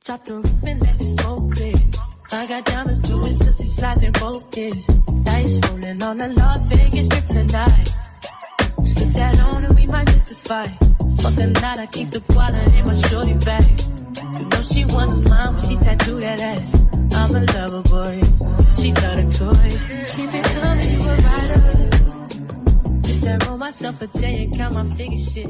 Drop the roof and let the smoke clear. I got diamonds doing pussy slides in both ears. Dice rolling on the Las Vegas strip tonight. Slip that on and we might miss the fight. Fuck the night, I keep the quality in my shorty bag. You know she was mine when she tattooed that ass. I'm a lover boy, she love the toys. Keep it coming, you a rider. Just that roll myself a day and count my figure shit.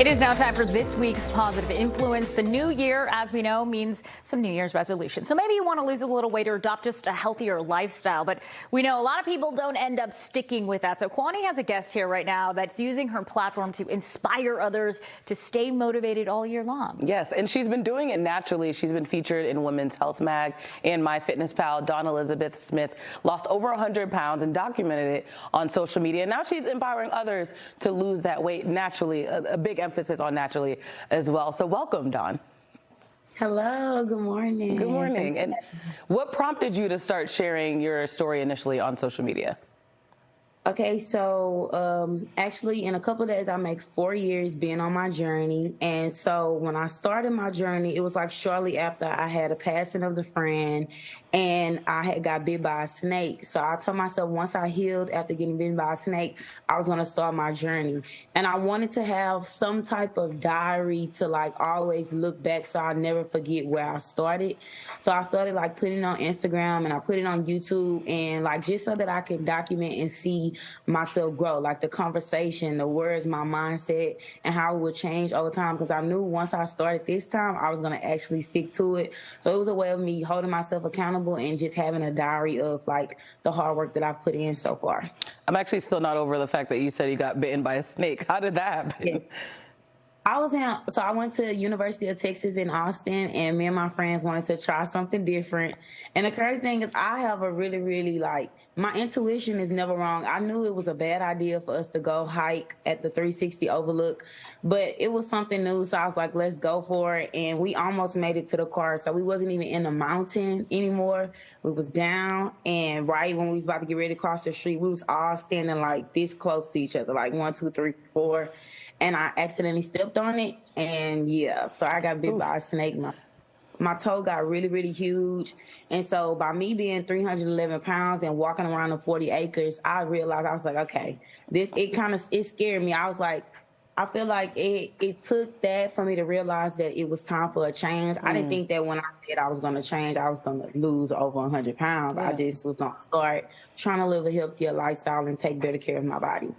It is now time for this week's Positive Influence. The new year, as we know, means some New Year's resolutions. So maybe you want to lose a little weight or adopt just a healthier lifestyle. But we know a lot of people don't end up sticking with that. So Kwani has a guest here right now that's using her platform to inspire others to stay motivated all year long. Yes, and she's been doing it naturally. She's been featured in Women's Health Mag and MyFitnessPal. Dawn Elizabeth Smith lost over 100 pounds and documented it on social media. Now she's empowering others to lose that weight naturally, a big emphasis on naturally as well. So welcome, Dawn. Hello, good morning. Good morning. And what prompted you to start sharing your story initially on social media? Okay, so actually in a couple of days, I make 4 years being on my journey. And so when I started my journey, it was like shortly after I had a passing of the friend and I had got bit by a snake. So I told myself once I healed after getting bitten by a snake, I was going to start my journey. And I wanted to have some type of diary to like always look back so I never forget where I started. So I started like putting it on Instagram and I put it on YouTube and like just so that I could document and see myself grow, like the conversation, the words, my mindset, and how it would change over time. Because I knew once I started this time, I was going to actually stick to it. So it was a way of me holding myself accountable and just having a diary of like the hard work that I've put in so far. I'm actually still not over the fact that you said you got bitten by a snake. How did that happen? Yeah. I went to University of Texas in Austin, and me and my friends wanted to try something different. And the crazy thing is I have a really like, my intuition is never wrong. I knew it was a bad idea for us to go hike at the 360 overlook, but it was something new. So I was like, let's go for it. And we almost made it to the car. So we wasn't even in the mountain anymore. We was down, and right when we was about to get ready to cross the street, we was all standing like this close to each other, like 1, 2, 3, 4. And I accidentally stepped on it, and yeah, so I got bit by a snake. My toe got really huge, and so by me being 311 pounds and walking around the 40 acres, I realized, I was like, okay, it scared me. I was like, I feel like it took that for me to realize that it was time for a change. I didn't think that when I said I was going to change, I was going to lose over 100 pounds. Yeah. I just was going to start trying to live a healthier lifestyle and take better care of my body.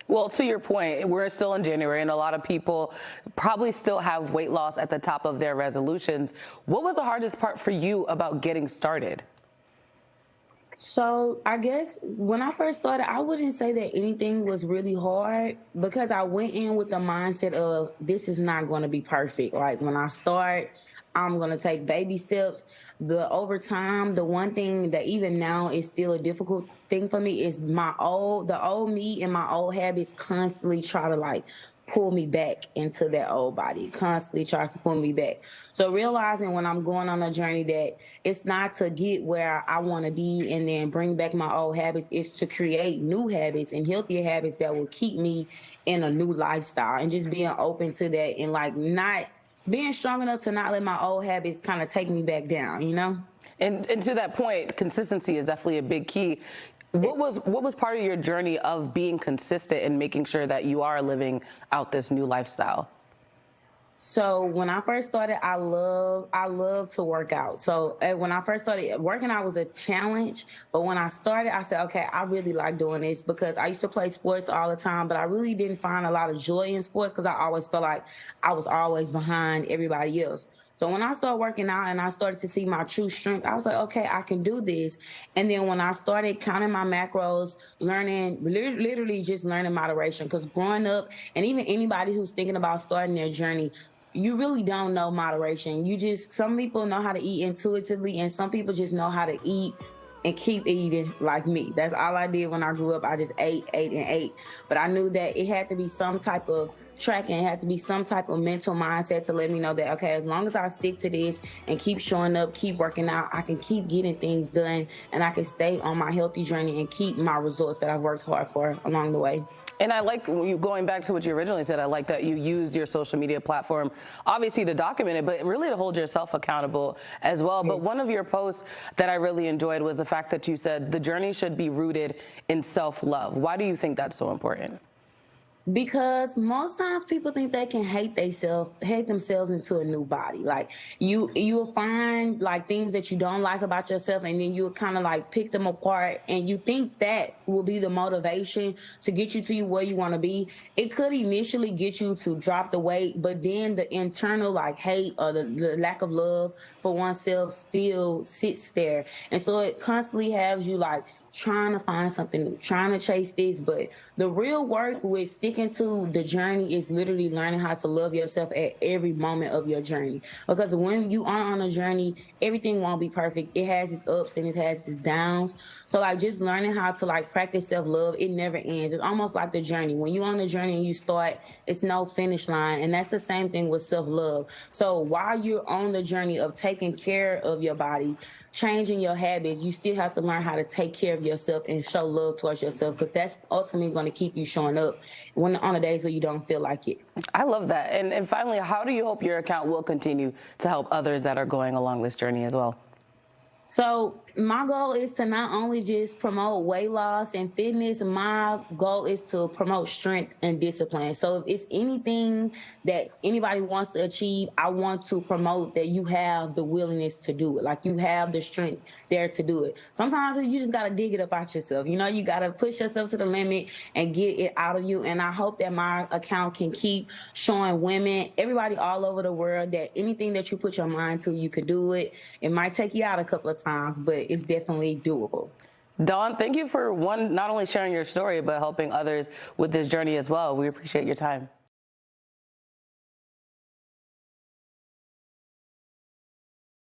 Well, to your point, we're still in January, and a lot of people probably still have weight loss at the top of their resolutions. What was the hardest part for you about getting started? So I guess when I first started, I wouldn't say that anything was really hard because I went in with the mindset of this is not going to be perfect. Like when I start, I'm going to take baby steps. Over time, the one thing that even now is still a difficult thing for me is the old me and my old habits constantly try to like pull me back into that old body, constantly tries to pull me back. So realizing when I'm going on a journey that it's not to get where I want to be and then bring back my old habits, it's to create new habits and healthier habits that will keep me in a new lifestyle, and just being open to that and like not being strong enough to not let my old habits kind of take me back down, you know? And to that point, consistency is definitely a big key. What was part of your journey of being consistent and making sure that you are living out this new lifestyle? So when I first started, I love to work out. So when I first started, working out was a challenge. But when I started, I said, okay, I really like doing this because I used to play sports all the time, but I really didn't find a lot of joy in sports because I always felt like I was always behind everybody else. So when I started working out and I started to see my true strength, I was like, okay, I can do this. And then when I started counting my macros, learning, literally just learning moderation, because growing up, and even anybody who's thinking about starting their journey, you really don't know moderation. Some people know how to eat intuitively, and some people just know how to eat and keep eating like me. That's all I did when I grew up. I just ate. But I knew that it had to be some type of tracking. It had to be some type of mental mindset to let me know that, okay, as long as I stick to this and keep showing up, keep working out, I can keep getting things done, and I can stay on my healthy journey and keep my results that I've worked hard for along the way. And I like you going back to what you originally said. I like that you use your social media platform, obviously to document it, but really to hold yourself accountable as well. But one of your posts that I really enjoyed was the fact that you said the journey should be rooted in self-love. Why do you think that's so important? Because most times people think they can hate themselves into a new body. Like you'll find like things that you don't like about yourself, and then you'll kind of like pick them apart, and you think that will be the motivation to get you to where you want to be. It could initially get you to drop the weight, but then the internal like hate or the lack of love for oneself still sits there, and so it constantly has you like trying to find something new, trying to chase this. But the real work with sticking to the journey is literally learning how to love yourself at every moment of your journey. Because when you are on a journey, everything won't be perfect. It has its ups and it has its downs. So like just learning how to like practice self-love, it never ends. It's almost like the journey. When you're on the journey and you start, it's no finish line. And that's the same thing with self-love. So while you're on the journey of taking care of your body, changing your habits, you still have to learn how to take care of yourself and show love towards yourself, because that's ultimately going to keep you showing up when on the days where you don't feel like it. I love that. And finally, how do you hope your account will continue to help others that are going along this journey as well? So my goal is to not only just promote weight loss and fitness, my goal is to promote strength and discipline. So if it's anything that anybody wants to achieve, I want to promote that you have the willingness to do it. Like you have the strength there to do it. Sometimes you just got to dig it up out yourself. You know, you got to push yourself to the limit and get it out of you. And I hope that my account can keep showing women, everybody all over the world, that anything that you put your mind to, you can do it. It might take you out a couple of times, but it's definitely doable. Dawn, thank you for not only sharing your story, but helping others with this journey as well. We appreciate your time.